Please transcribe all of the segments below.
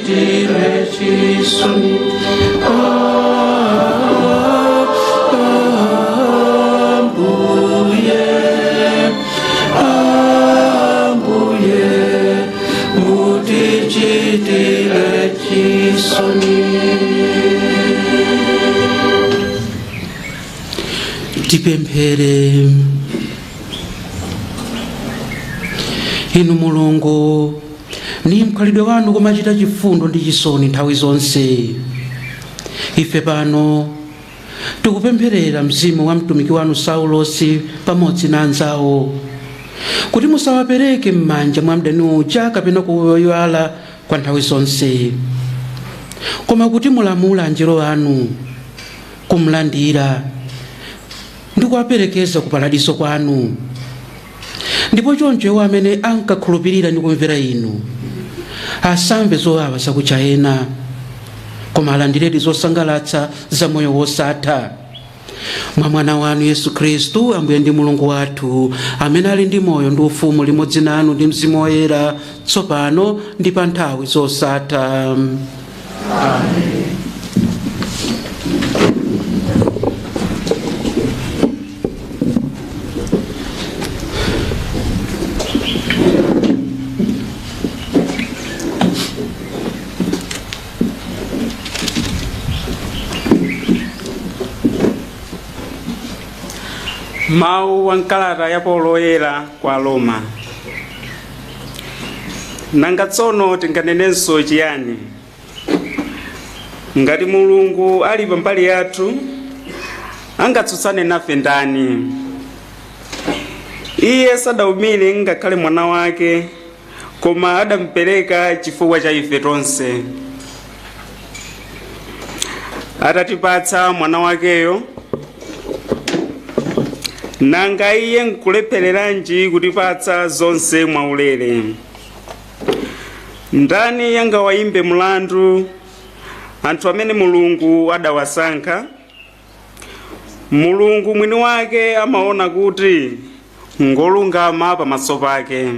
chisoni. Tipemphere. Inu Mulungu, ni mkhalidwe wanu kumachita chifundo ndi chisoni nthawi zonse. Ife pano tikupempherera mzimu wa mtumiki wanu Saulosi pamodzi na anzawo, kuti musawapereke m'manja mwa mdani uja kapena kuyiwala kwa nthawi zonse, koma kuti mulamula anjelo anu kumlandira ndi kuwaperekeza ku paradiso kwanu. Ndipo choncho iwo amene ankakhulupirira ndi kumvera inu asamve zowawa zakuchayena, koma alandiredi zosangalatsa za moyo wosatha, mwa mwana wanu Yesu Khristu Ambuye ndi Mulungu wathu, amene ali ndi moyo ndi ufumu limodzi nanu ndi Mzimu Woyera, tsopano ndi pa nthawi zosatha. Amen. Mawu wa nkalata ya Paulo oyera kwa Roma. Nanga tsono tinganenenso chiyani? Ngati Mulungu ali pambali yathu, angatsutsane nafe ndani? Iye sadawumire ngakhale mwana wake, koma adamupereka chifukwa cha ife tonse. Atatipatsa mwana wakeyo, nanga iye nkulephereranji kutipatsa zonse mwaulere? Ndani yangawayimbe mlandu anthu amene Mulungu adawasankha? Mulungu mwini wake amaona kuti ngolungama pamaso pake.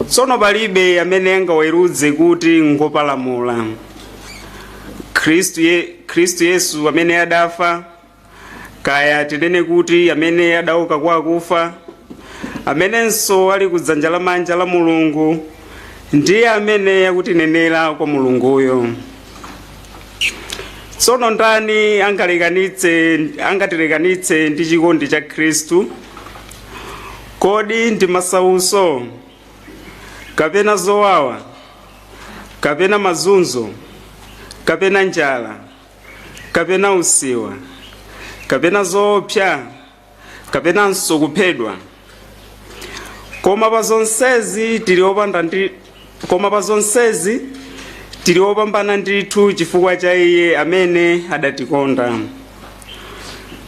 Tsono palibe amene angawaweruze kuti ngopalamula. Khristu Yesu amene adafa, kaya tinene kuti amene adauka kwa akufa, amenenso ali kudzanja lamanja la Mulungu, ndiye amene akutinenera kwa Mulunguyo. Tsono ndani angatilekanitse ndi chikondi cha Khristu? Kodi ndi masautso, kapena zowawa, kapena mazunzo, kapena njala, kapena usiwa, kapena zoopsa, kapenanso kuphedwa? Koma pa zonsezi tili opambana ndithu chifukwa cha iye amene adatikonda.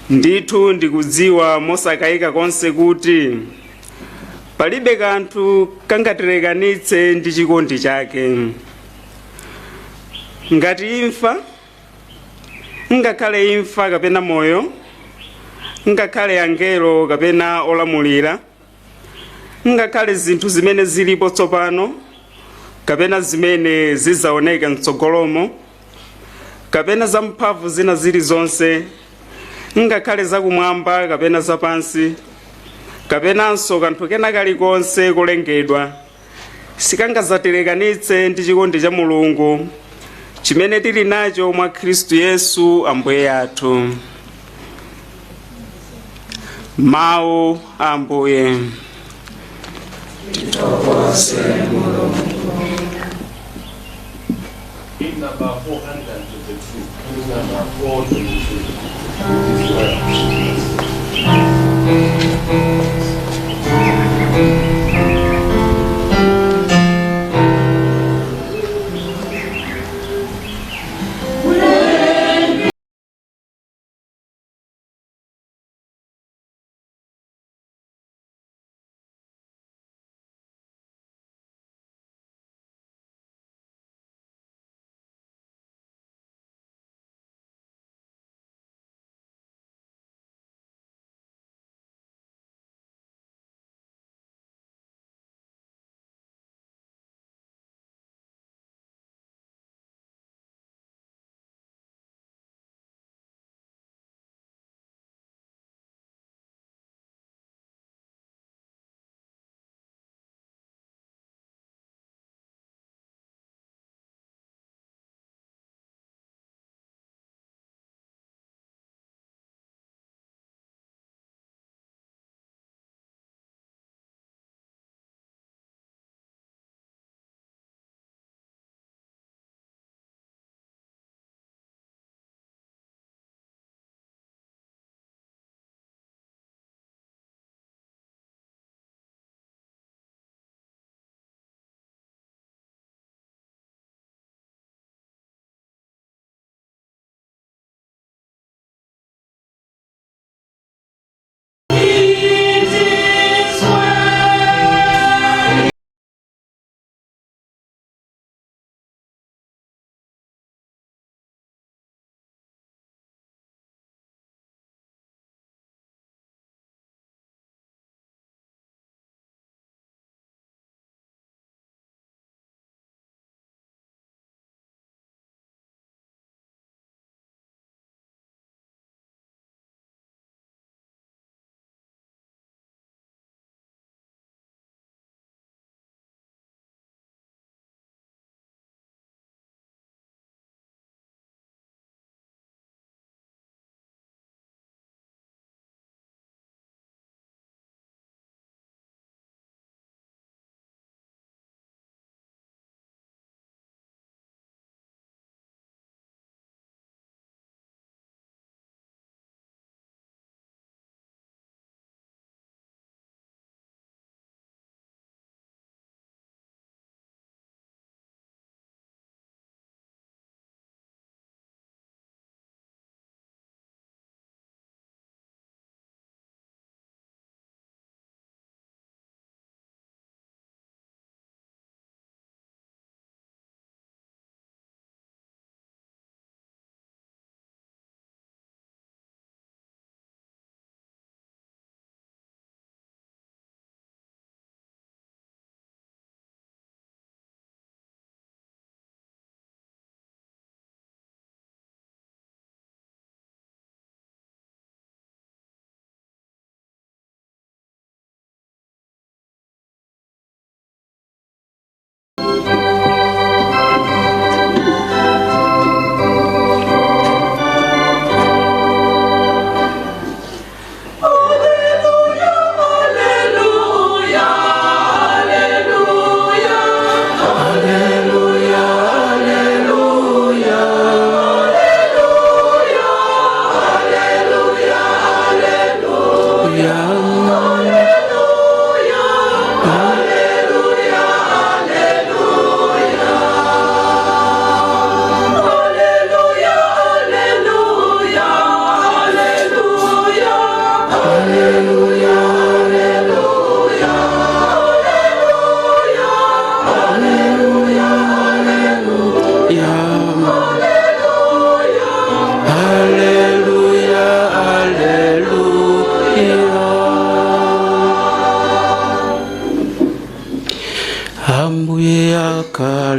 Ndithu ndikudziwa mosakayika konse kuti palibe kanthu kangatilekanitse ndi chikondi chake. Ngati imfa, ngakhale imfa kapena moyo, ngakhale angelo kapena olamulira, ngakhale zinthu zimene zilipo tsopano kapena zimene zizaoneka mtsogolomo, kapena zamphamvu zina zilizonse, ngakhale zakumwamba kapena zapansi, kapenanso kanthu kena kalikonse kolengedwa, sikangazatilekanitse ndi chikondi cha Mulungu chimene tili nacho mwa Khristu Yesu Ambuye athu. Mawu a Ambuye. Tithokoze Mulungu. Hymn number 422. Hymn number 422.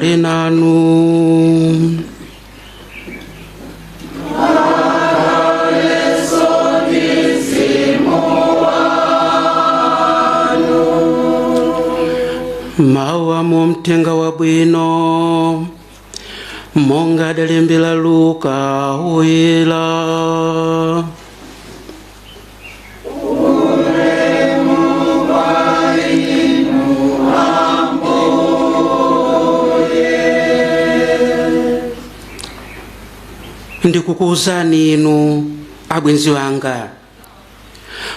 akhale nanu. Mawu mu mtenga wabwino monga adalembera Luka woyera. Ndikukuwuzani inu abwenzi wanga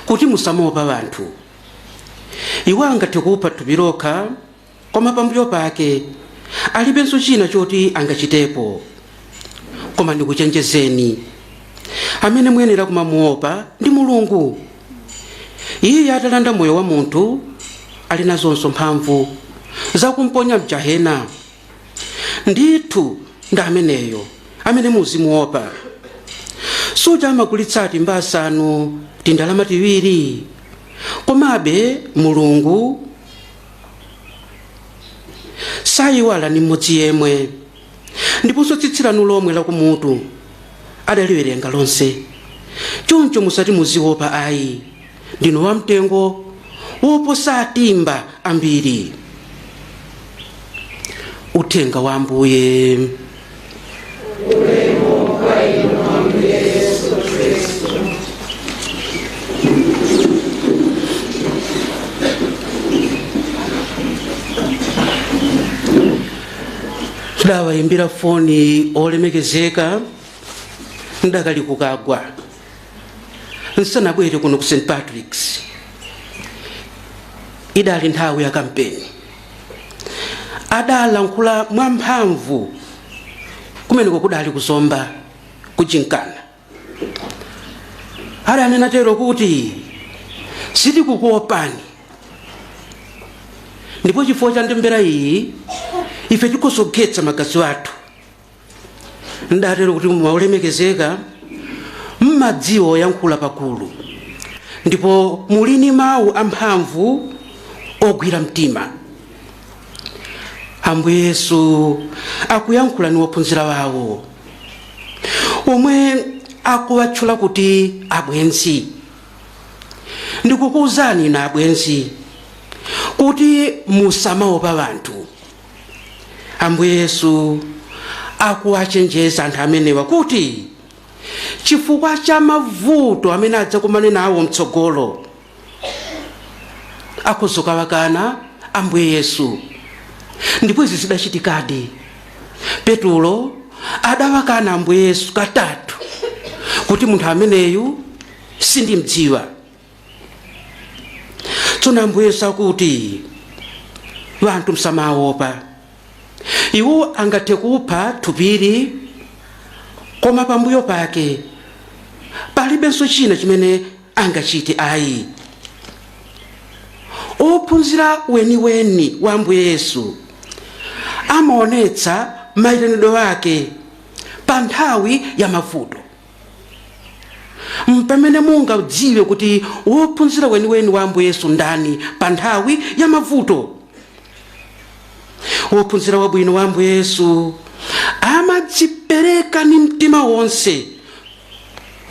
kuti musamopa wanthu. Iwo angathe kupha thupi lokha, koma pambuyo pake alibenso china choti angachitepo. Koma ndikuchenjezeni, amene muyenera kumamuopa ndi Mulungu. Iye atalanda moyo wa munthu ali nazonso mphamvu zakumponya mjahena. Ndithu ndi ameneyo amene muzimuopa. Suja amagulitsa timba asanu tindalama tiwiri, komabe Mulungu sayiwala ni mmodzi yemwe, ndiponso tsitsi lanu lomwe lakumutu adaliwerenga lonse. Choncho musati muziopa ayi, ndinu wamtengo woposa timba ambiri. Uthenga wa Ambuye. Ndawayimbira foni olemekezeka ndakali kukagwa nsanabwere kuno ku St. Patrick's. Idali nthawi ya kampeni. Adalankhula mwamphamvu kumeneko kudali kuzomba kuchinkana. Adanena tero kuti sitikukuopani, ndipo chifukwa cha ndembera iyi ife tikosokhetsa magazi athu. Ndatero kuti mwaolemekezeka mmadziwa oyankhula pakulu, ndipo mulini mawu amphamvu ogwira mtima. Ambuye Yesu akuyankhula ni wophunzira wawo omwe akuwatchula kuti abwenzi. Ndikukuwuzani na abwenzi kuti musamaopa wanthu. Ambuye Yesu akuwachenjeza anthu amenewa kuti chifukwa cha mavuto amene adzakumane nawo mtsogolo akuzokawakana Ambuye Yesu. Ndipo izi zidachitikadi. Petulo adawakana Ambuye Yesu katatu kuti munthu ameneyu sindimdziwa. Tsono Ambuye Yesu akuti wanthu msamaopa. Iwo angathe kupha thupiri, koma pambuyo pake palibenso china chimene angachite ayi. Ophunzira weniweni wa Ambuye Yesu amaonetsa mayitanidwe ake pa nthawi ya mavuto. Mpamene mungadziwe kuti wophunzira weniweni wa Ambuye Yesu ndani pa nthawi ya mavuto. Wophunzira wabwino wa Ambuye Yesu amadzipereka ni mtima wonse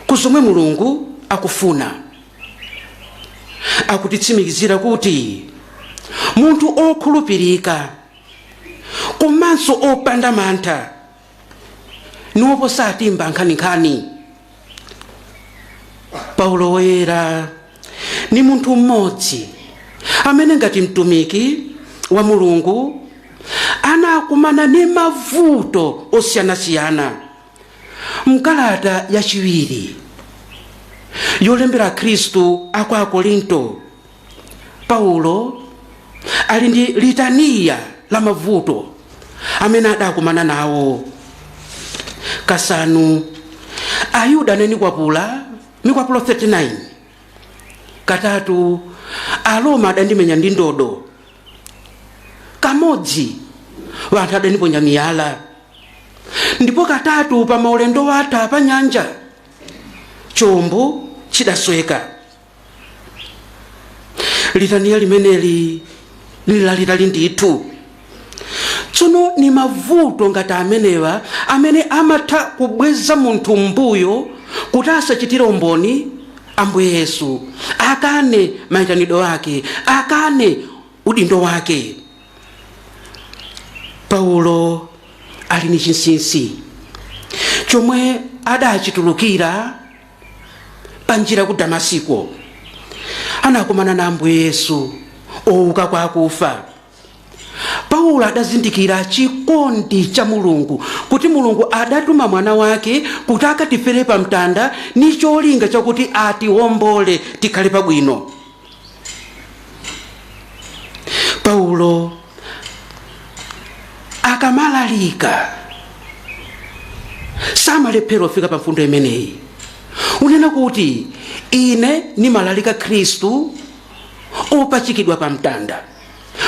kuzomwe Mulungu akufuna. Akutitsimikizira kuti munthu okhulupirika komanso opanda mantha niwoposa timba nkhaninkhani. Paulo woyera ni munthu mmodzi amene ngati mtumiki wa Mulungu anakumana ni mavuto osiyanasiyana. Mkalata yachiwiri yolembera Khristu aku Akorinto, Paulo ali ndi litaniya la mavuto amene adakumana nawo. Kasanu Ayuda neni kwapula mikwapulo 39. Katatu Aroma adandimenya ndi ndodo. Kamodzi wanthu adaniponya miyala. Ndipo katatu pa maulendo watha pa nyanja chombo chidasweka. Litaniya limeneli lilalitali ndithu. tsono ni mavuto ngati amenewa amene amatha kubweza munthu mbuyo kuti asachitire umboni Ambuye Yesu, akane mayitanidwe ake, akane udindo wake. Paulo ali ni chinsinsi chomwe adachitulukira panjira ku Damasiko, anakumana na Ambuye Yesu ouka kwa akufa. Paulo adazindikira chikondi cha Mulungu, kuti Mulungu adatuma mwana wake kuti akatifere pa mtanda ni cholinga chakuti atiwombole tikhale pabwino. Paulo akamalalika samalephera kufika pa mfundo imeneyi. Unena kuti ine nimalalika Khristu opachikidwa pa mtanda,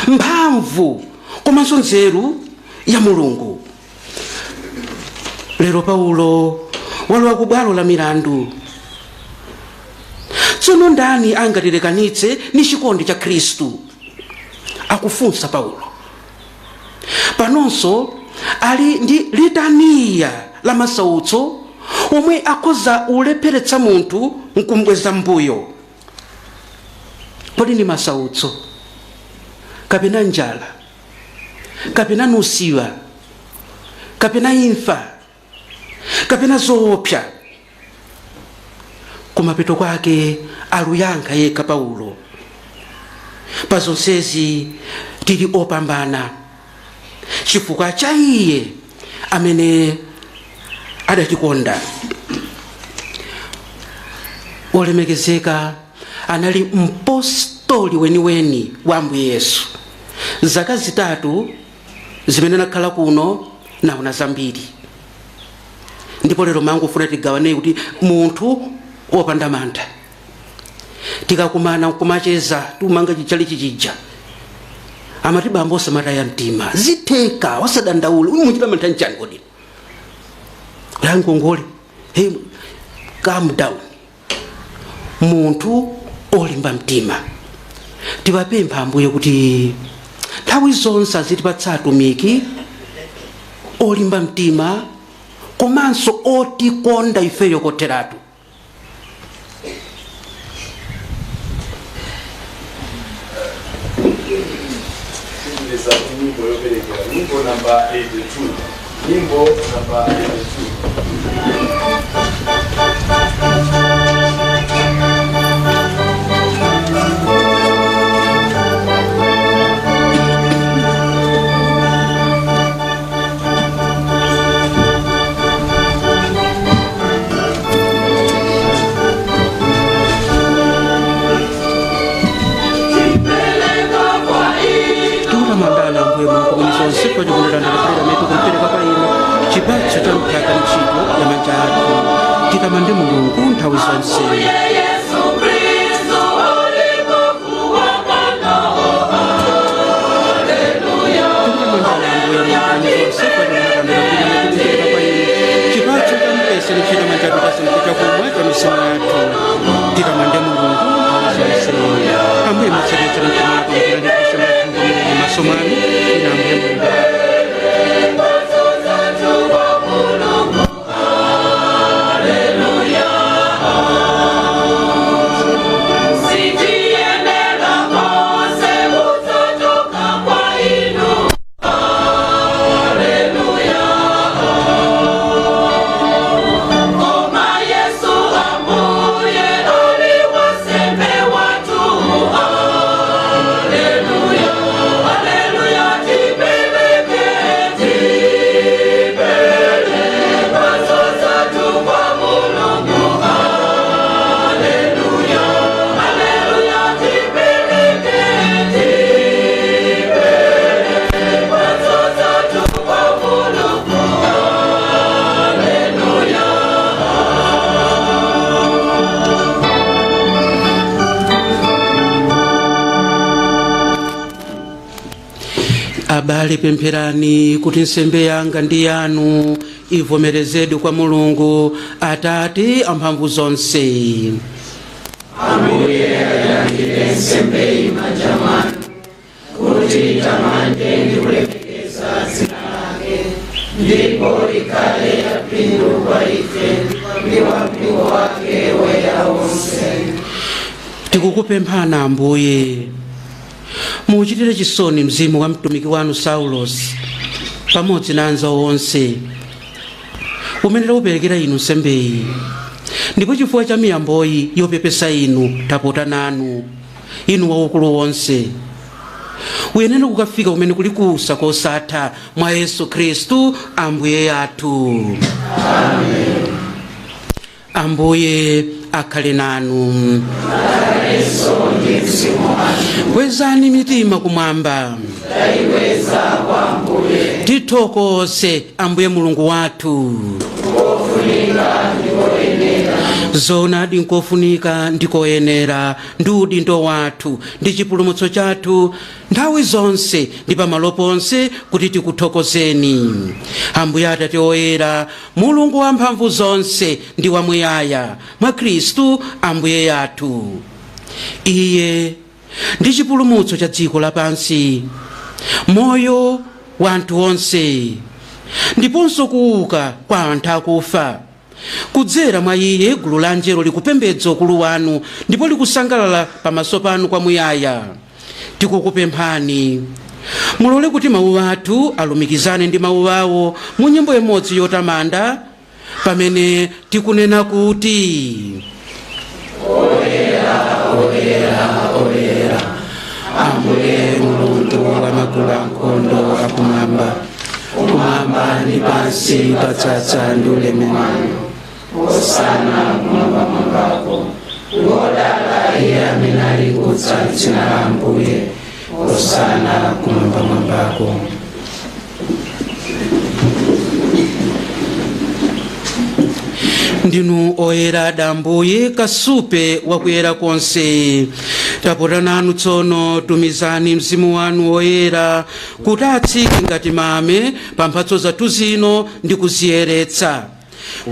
mphamvu komanso nzeru ya Mulungu. Lero Paulo walowa ku bwalo la milandu. Tsono ndani angatilekanitse ni chikondi cha Khristu? Akufunsa Paulo. Panonso ali ndi litaniya la masautso omwe akhoza ulepheretsa munthu nkumbweza mbuyo. Kodi ni masautso, kapena njala, kapena nusiwa, kapena imfa, kapena zoopsa? Kumapeto kwake aluyankha yekha Paulo, pa zonsezi tili opambana chifukwa cha iye amene adatikonda. Olemekezeka anali mpostoli weniweni wa Ambuye Yesu. Zaka zitatu zimene nakhala kuno naona zambiri, ndipo lero mangofuna tigawane kuti munthu opanda mantha. Tikakumana kumacheza tumanga chichali chichija, amati bambo samataya mtima, zitheka wasadandaule, umuchita mantha nchani kodi? Langongole, hey, calm down. Munthu olimba mtima. Tiwapempha Ambuye kuti nthawi zonse azitipatsa atumiki olimba mtima komanso otikonda ifeyo kotheratu. Nyimbo namba 82. Nyimbo namba 82. Siku jumla na kwa metu kumpeleka kwa ino chipacho cha mtaka nchito ya manjaro tikamande Mulungu nthawi zonse. Abale pempherani kuti nsembe yanga ndi yanu ivomerezedwe kwa Mulungu Atate amphamvu zonse. Ambuye alandire nsembe imanja mwanu kuti itamande ndi kulemekeza ndipo ikale yapindu kwa ife ndi wampingo wake woyera wonse. Tikukupemphani Ambuye, muchitire chisoni mzimu wa mtumiki wanu Saulos pamodzi na anzawo onse umene tauperekera inu nsembeyi, ndipo chifukwa cha miyamboyi yopepesa inu tapota nanu, inu waukulu wonse, uyenera kukafika umene kuli kusa kosatha mwa Yesu Khristu Ambuye athu. Amen. Ambuye akhale nanu. Kwezani mitima kumwamba. Tithokoze Ambuye Mulungu wathu. Zoonadi nkofunika ndikoyenera ndi udindo wathu ndi chipulumutso chathu nthawi zonse ndi pamalo ponse kuti tikuthokozeni. Ambuye Atate oyera, Mulungu wamphamvu zonse ndi wamuyaya, mwa Khristu Ambuye athu. Iye ndi chipulumutso cha dziko lapansi, moyo wa anthu onse, ndiponso kuuka kwa anthu akufa. Kudzera mwa Iye gulu la angelo likupembedza ukulu wanu ndipo likusangalala pamaso panu kwamuyaya. Tikukupemphani mulole kuti mawu athu alumikizane ndi mawu awo mu nyimbo imodzi yotamanda pamene tikunena kuti: Oyera, oyera, oyera, Ambuye Mulungu wa magulu ankhondo akumwamba, kumwamba ndi pansi patsatsa ndi ulemerero. Hosana kumwamba mwambako, ngodala Iye amene ali kudza m'dzina la Ambuye. Hosana kumwamba mwambako. Ndinu oyera Ambuye, kasupe wakuyera konse. Tapota nanu tsono, tumizani mzimu wanu oyera kuti atsike ngati mame pa mphatso zathu zino ndi kuziyeretsa,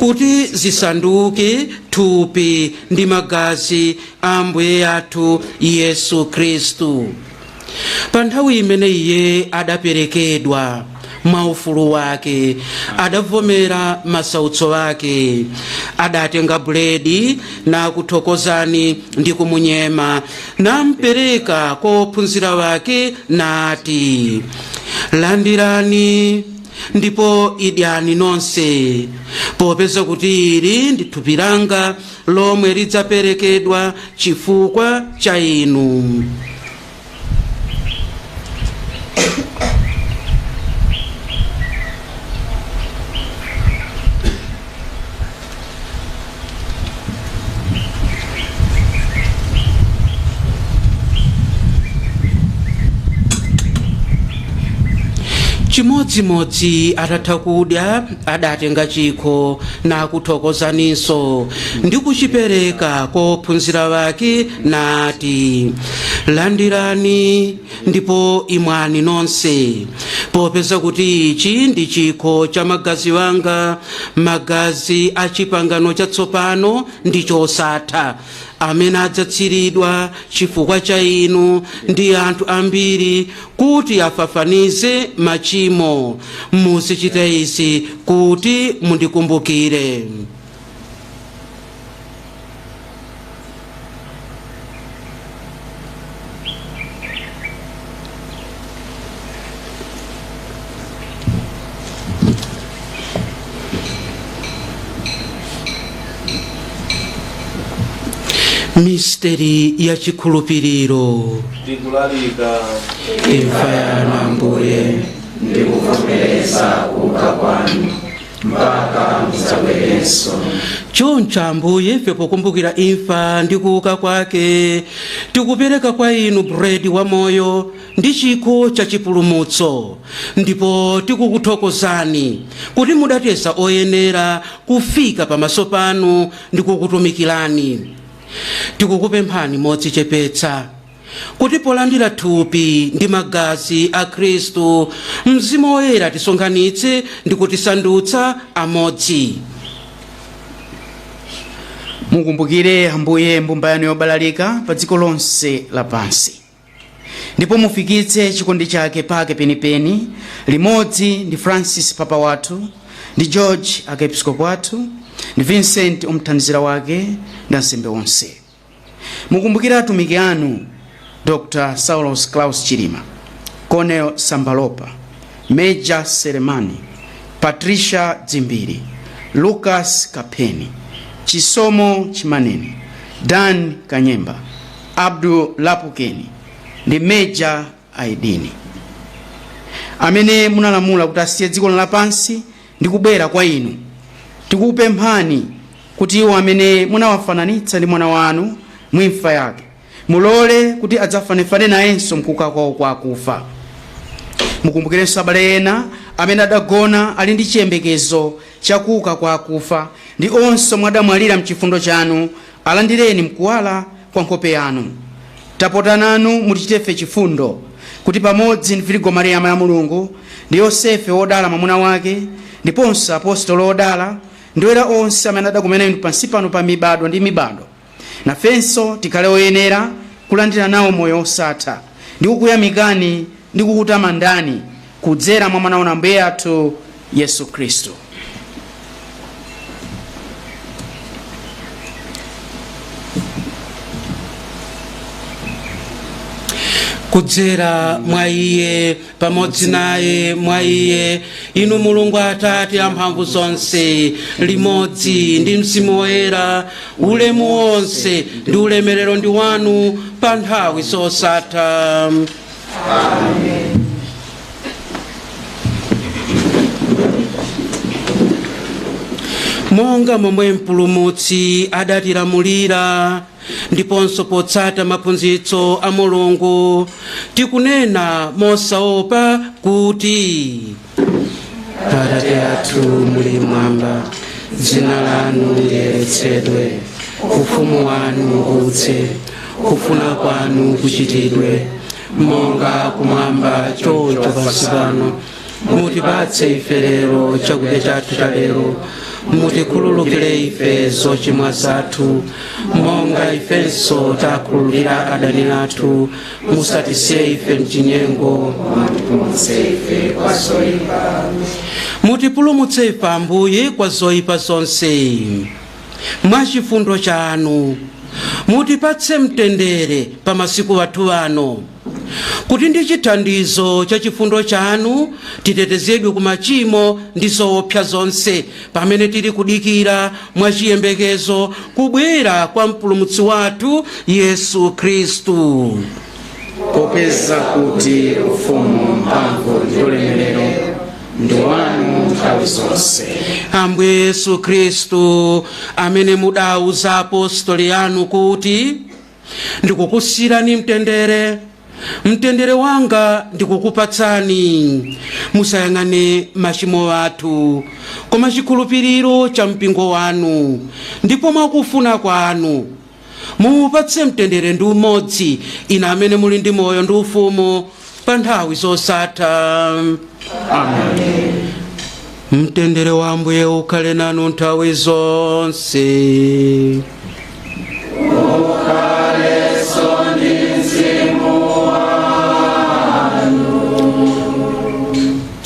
kuti zisanduke thupi ndi magazi a Ambuye athu Yesu Khristu. Pa nthawi imene Iye adaperekedwa mwaufulu wake, adavomera masautso ake, adatenga buledi na kuthokozani ndi kumunyema, nampereka kwa ophunzira wake nati: Landirani ndipo idyani nonse, popeza kuti ili ndi thupi langa lomwe lidzaperekedwa chifukwa cha inu. Chimodzimodzi atatha kudya, adatenga chikho na kuthokozaninso ndi kuchipereka kwa ophunzira wake nati: Landirani ndipo imwani nonse, popeza kuti ichi ndi chikho cha magazi wanga, magazi a chipangano chatsopano ndi chosatha, amene adzatsiridwa chifukwa cha inu ndi anthu ambiri kuti afafanize machimo. Muzichita izi kuti mundikumbukire. Misteri ya chikhulupiriro. Tikulalika Imfa yanu Ambuye, ndikuvomereza kuuka kwanu mpaka mudzabwerenso. choncho Ambuye, ife pokumbukira imfa ndi kuuka kwake, tikupereka kwa inu buledi wa moyo ndi chikho cha chipulumutso, ndipo tikukuthokozani kuti mudatesa oyenera kufika pamaso panu ndi kukutumikirani. Tikukupemphani modzichepetsa kuti polandira thupi ndi magazi a Khristu, Mzimu Woyera tisonkhanitse ndi kutisandutsa amodzi. Mukumbukire Ambuye mbumba yanu yobalalika pa dziko lonse lapansi, ndipo mufikitse chikondi chake pake penipeni, limodzi ndi Francis papa wathu, ndi George archiepiscopo wathu, ndi Vincent omthandizira wake ndi ansembe onse. Mukumbukire atumiki anu Dr. Saulos Klaus Chilima, Cornel Sambalopa, Major Selemani, Patricia Dzimbiri, Lucas Kapeni, Chisomo Chimaneni, Dan Kanyemba, Abdul Lapukeni ndi Major Aidini, amene munalamula kuti asiye dziko lapansi ndi kubwera kwa inu. Tikupemphani kuti iwo amene munawafananitsa ndi mwana wanu mwimfa yake, mulole kuti adzafanefane nayenso mkuuka kwawo kwa akufa. Mukumbukirenso abale ena amene adagona ali ndi chiyembekezo chakuuka kwa akufa, ndi onse omwe adamwalira mchifundo chanu, alandireni mkuwala kwa nkhope yanu. Tapotananu mutichitefe chifundo kuti pamodzi ndi Virigo Maria amayi a Mulungu, ndi Yosefe wodala mwamuna wake, ndiponso apostolo odala ndi oyera onse amene adakumana inu pansi pano pa mibado ndi mibado, nafenso tikhale oyenera kulandira nawo moyo osatha ndi kukuyamikani ndi kukutamandani kudzera mwa mwana wanu Ambuye athu Yesu Khristu. kudzera mwa iye pamodzi naye mwa iye, inu Mulungu Atate amphamvu zonse, limodzi ndi Mzimu Woyera, ulemu wonse ndi ulemerero ndi wanu pa nthawi zosatha. Amen. Monga momwe mpulumutsi adatilamulira ndiponso potsata maphunzitso a Mulungu, tikunena mosaopa kuti: Atate athu muli mmwamba, dzina lanu liyeretsedwe, ufumu wanu udze, kufuna kwanu kuchitidwe monga kumwamba choncho pansi pano. Mutipatse ife lero chakudya chathu cha lero, mutikhululukire ife zochimwa zathu monga ifenso takhululukira adani athu, musatisiye ife mchinyengo, mutipulumutse ife Ambuye kwa zoyipa zonse. Mwa chifundo chanu mutipatse mtendere pa masiku athu ano, kuti ndi chithandizo cha chifundo chanu titetezedwe ku machimo ndi zoopsa zonse, pamene tili kudikira mwa chiyembekezo kubwera kwa mpulumutsi wathu Yesu Khristu. Popeza kuti ufumu, mphamvu ndi ulemerero ndi wanu nthawi zonse. Ambuye Yesu Khristu, amene mudauza apostoli anu kuti: ndikukusiyirani mtendere, mtendere wanga ndikukupatsani, musayang'ane machimo athu koma chikhulupiriro cha mpingo wanu, ndipo mwakufuna kwanu mupatse mtendere ndi umodzi, inu amene muli ndi moyo ndi ufumu pa nthawi zosatha. Amen. Mtendere wa Ambuye ukhale nanu nthawi zonse.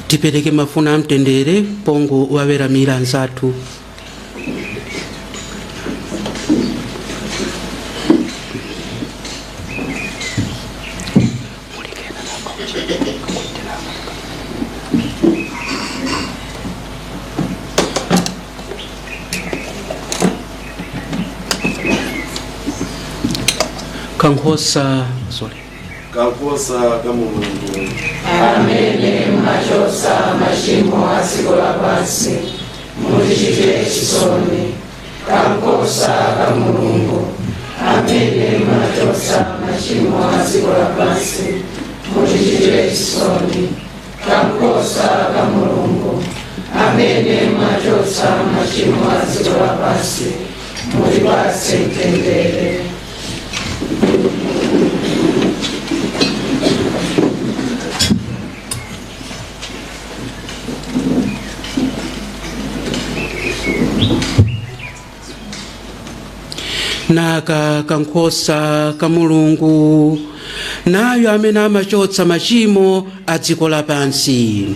Tipereke mafuna a mtendere pongo waweramira anzathu. Kankhosa ka Mulungu, amene munachosa machimo a dziko lapansi, mutichitire chisoni. Kankhosa ka Mulungu, amene munachosa machimo a dziko lapansi, mutichitire chisoni. Kankhosa ka Mulungu, amene munachosa machimo a dziko lapansi, mutipatse mtendere. naka kankhosa ka mulungu nayo amene amachotsa machimo a dziko lapansi.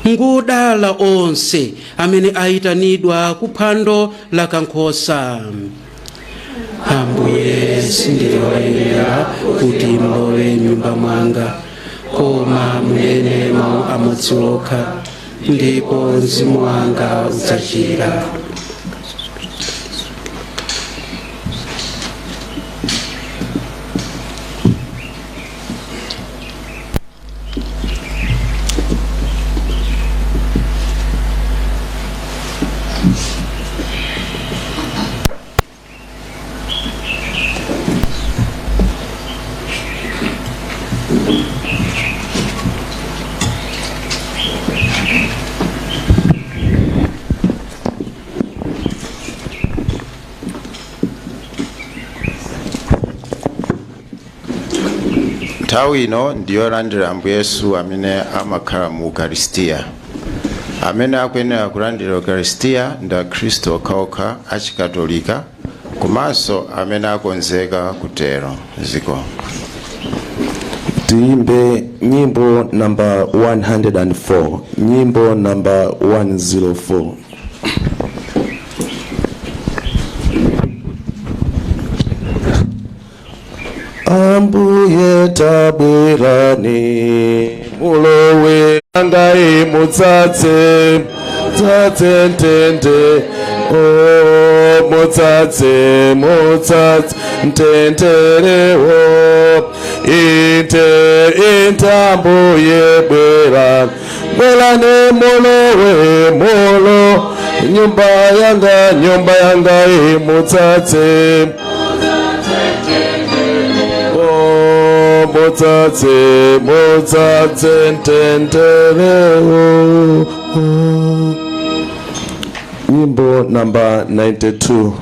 Ngodala onse amene ayitanidwa ku phwando la kankhosa. Ambuye sindili woyenera kuti mulowe m'nyumba mwanga, koma munene mawu amodzi okha ndipo mzimu wanga udzachira. Nthawi ino ndiyolandira Ambuye Yesu amene amakhala mu Ukaristiya. Amene akuyenera kulandira Ukaristiya ndi Akhristu okhaokha achikatolika, komanso amene akonzeka kutero. Ziko. Tiimbe nyimbo namba 104. Nyimbo namba 104. Ambuye tabwerani, mulowe ngai mutsatse, tsatse ntende, oh mutsatse, mutsatse ntenderewo, Ambuye bwera, bwerani mulowe, mulo, nyumba yanga mutsatse. Mutsatse ntenderewo. Nyimbo namba 92.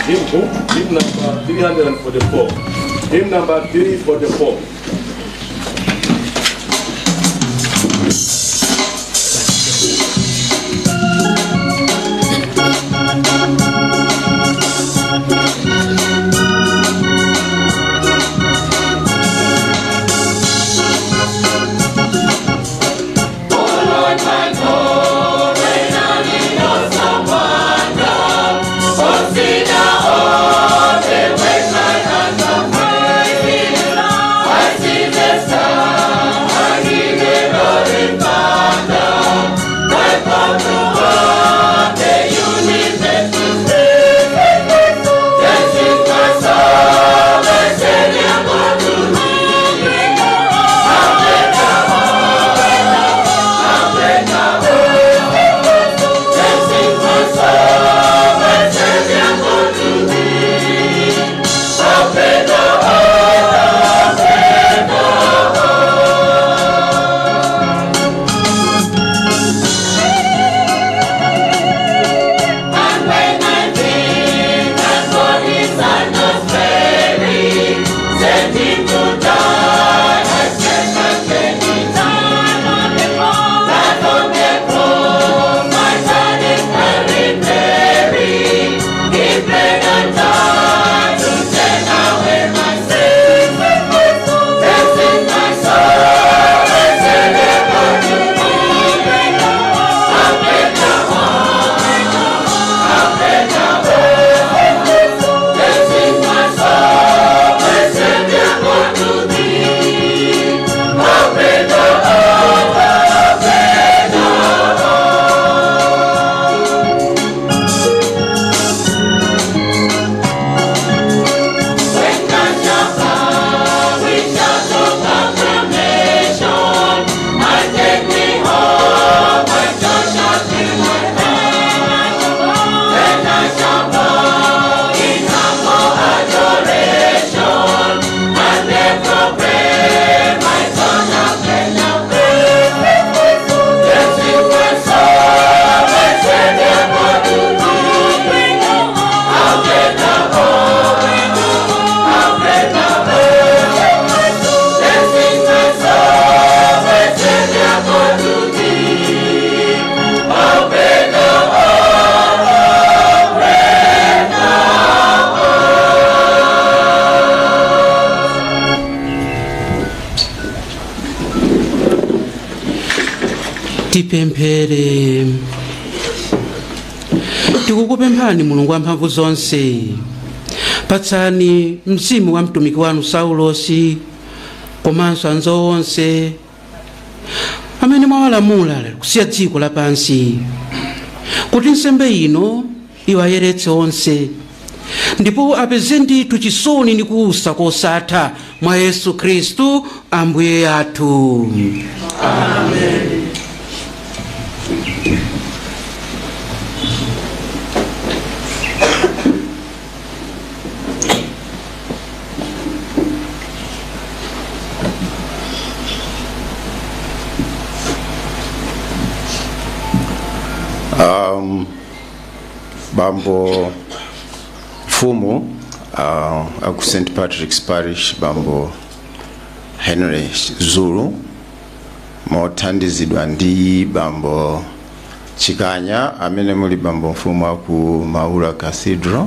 Hymn number 344. Hymn number 344. Tipemphere. Tikukupemphani Mulungu wamphamvu zonse, patsani mzimu wa mtumiki wanu Saulosi komanso anzawo onse amene mwawalamula kusiya dziko lapansi, kuti nsembe ino iwayeretse onse ndipo apeze ndithu chisoni ndi kuusa kosatha mwa Yesu Khristu Ambuye athu. Amen. Bambo Fumu aku St. Patrick's Parish, Bambo Henry Zulu, mothandizidwa ndi Bambo Chikanya amene muli Bambo Mfumu aku Maula Cathedral,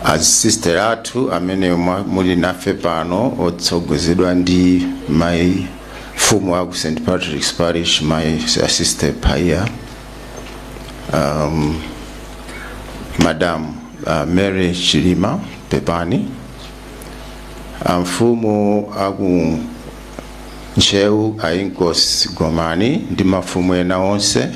as sister athu amene muli nafe pano otsogozedwa ndi mai Fumu aku St. Patrick's Parish, my sister Paya, Madam Mary Chilima Pepani, Mfumu aku Ncheu Ainkos Gomani, ndi mafumu ena onse,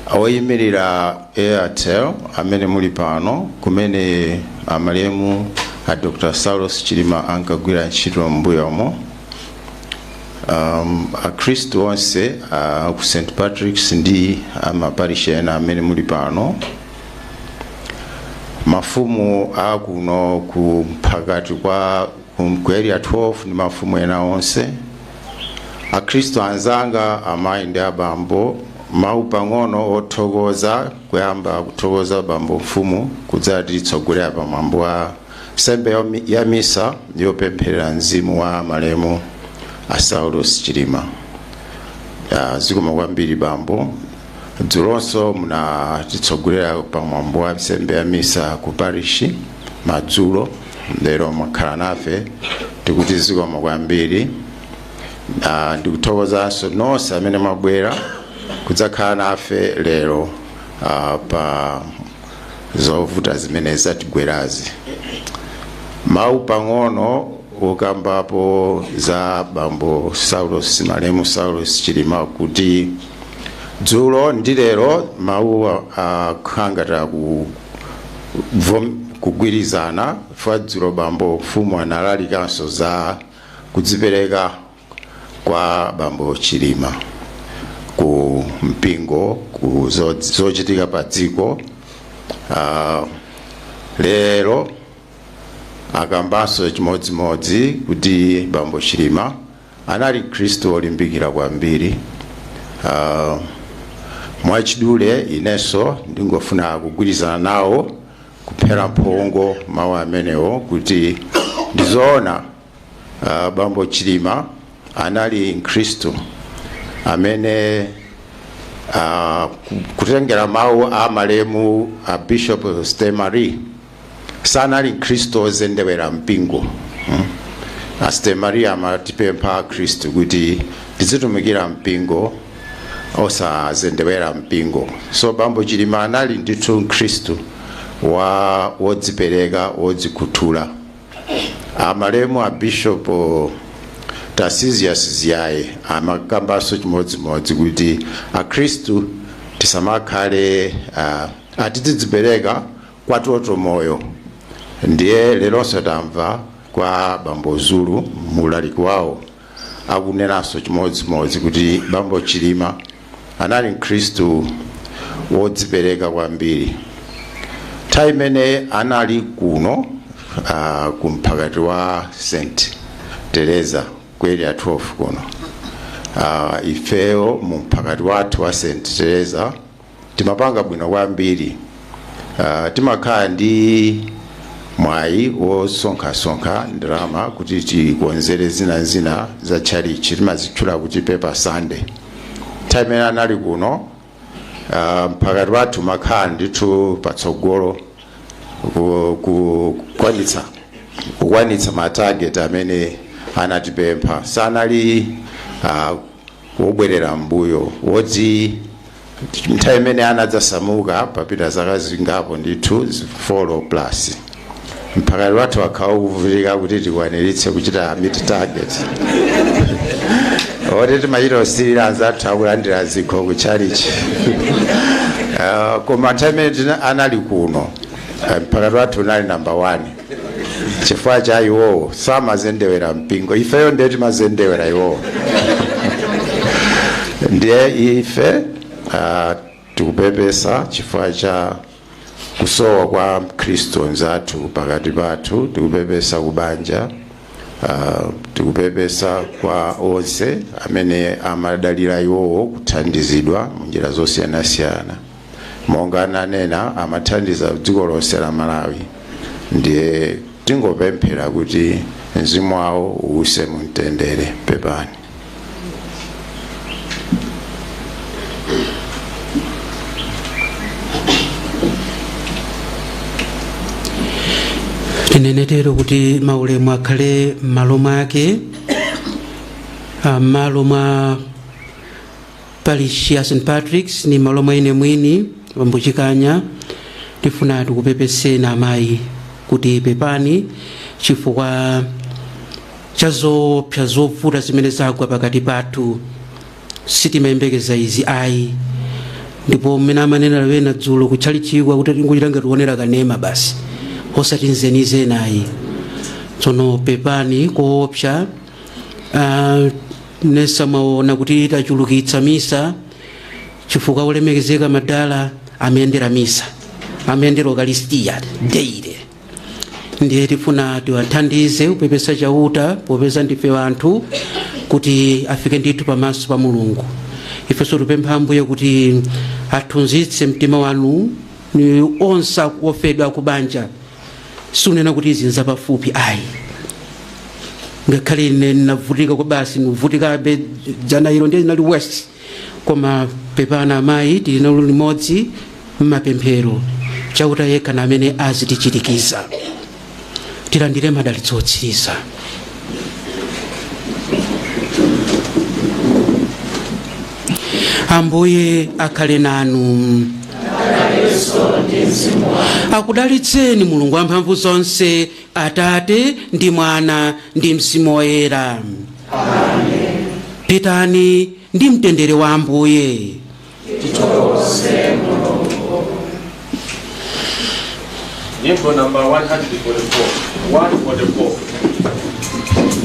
awoyimirira Airtel amene muli pano, kumene amalemu a Dr. Saulos Chilima ankagwira ntchito m'mbuyomo, a Kristu onse ku St. Patrick's ndi amaparisha ena amene muli pano, mafumu akuno ku phakati kwa ku area 12 ndi mafumu ena onse, a Kristu anzanga amayi ndi abambo, mau pang'ono othokoza, kuyamba kuthokoza Bambo Mfumu kudzati titsogolera pa mwambo wa nsembe ya misa yopempherera mzimu wa malemu a Saulos Chilima. Zikoma kwambiri Bambo. Dzulonso munatitsogolera pa mwambo wa nsembe ya misa ku parishi madzulo, lero mwakhala nafe, tikuti zikoma kwambiri. Ndikuthokozanso nonse amene mwabwera kudzakhala nafe lero pa zovuta zimene zatigwerazi. Mau pang'ono ukambapo za Bambo Saulos, malemu Saulos Chilima, kuti dzulo ndi lero mau akhangata kugwirizana, fa dzulo Bambo Mfumu analalikanso za kudzipereka kwa Bambo Chilima ku mpingo, ku zochitika pa dziko. Lero akambanso chimodzimodzi kuti Bambo Chilima anali Kristu olimbikira kwambiri. Mwachidule inenso ndingofuna kugwirizana nawo kuphera mphongo mawu amenewo kuti ndizoona Bambo Chilima anali Kristu amene kutengera mawu a malemu a Bishop Stemari sanali Kristu ozendewera mpingo. Stemari amatipempha Kristu kuti tizitumikira mpingo osazendewera mpingo. So Bambo Chilima anali ndithu Kristu wodzipereka, wodzikuthula. Amalemu a Bishop Tarcisius Ziyaye amakambanso chimodzimodzi kuti a Kristu tisamakhale atidzipereka kwatoto moyo. Ndiye leronso tamva kwa Bambo Zulu mulaliki wawo akunenaso chimodzimodzi kuti Bambo Chilima anali Kristu wodzipereka kwambiri. Nthawi imene anali kuno kumphakati wa St. Teresa ku area 12 kuno, ifeyo mu mphakati wathu wa St. Teresa timapanga bwino kwambiri. Timakhala ndi mwayi wosonkha ndalama kuti tikonzere zina za chalichi, timazitchula kuti Paper Sunday. Nthawi imene anali kuno mphakati wathu makhala ndithu patsogolo kukwanitsa kukwanitsa matarget amene anatipempha. Sanali wobwerera mbuyo woti nthawi imene anadzasamuka papita zaka zingapo ndithu 4 plus mpakati wathu akhawa kuvutika kuti tikwaniritse kuchita meet target. Oti timachita osirira anzathu akulandira zikho ku chalichi. Koma nthawi imene anali kuno mpakati wathu unali number 1 chifukwa cha iwowo samazendewera mpingo, ifeyo ndiye timazendewera iwowo. Ndiye ife tikupepesa chifukwa cha kusowa kwa Khristu nzathu pakati pathu, tikupepesa kubanja, tikupepesa kwa onse amene amadalira iwowo kuthandizidwa munjira zosiyanasiyana. Monga nanena amathandiza dziko lonse la Malawi. Ndiye tingopemphera kuti mzimu wawo uwuse mumtendere. Pepani. Tinenetero kuti maulemu akhale m'malo mwake, m'malo mwa parish ya St. Patrick's ni malo mwa ine mwini Wambuchikanya. Tifuna tikupepesena amayi kuti pepani chifukwa cha zopsa zovuta zimene zagwa pakati pathu. Sitimayembekeza izi ayi, ndipo mmene amanena lawena dzulo kutchalichikwa kuti tingochita ngati tionera kanema basi osati nzenizenayi. Tsono pepani koopsa. Nesa maona kuti tachulukitsa misa chifukwa olemekezeka madala amendera misa, amendera Ukaristiya daily. Ndiye tifuna tiwathandize kupepesa chauta popeza ndife wanthu kuti afike ndithu pamaso pa Mulungu. Ifenso tupempha Ambuye kuti athunzitse mtima wanu ni onse ofedwa kubanja. Sunena kuti izinza pafupi ayi, ngakhale ine navutika kwa basi nuvutikabe jana ilo ndiye nali west. Koma pepana amayi tili nalo limodzi mmapemphero chauta yekha na amene azitichirikiza. Tilandire madalitso otsiriza. Ambuye akhale nanu. Akudalitseni Mulungu wamphamvu zonse, Atate ndi Mwana ndi Mzimu Woyera. Amen. Pitani ndi mtendere wa Ambuye. Nyimbo number 144.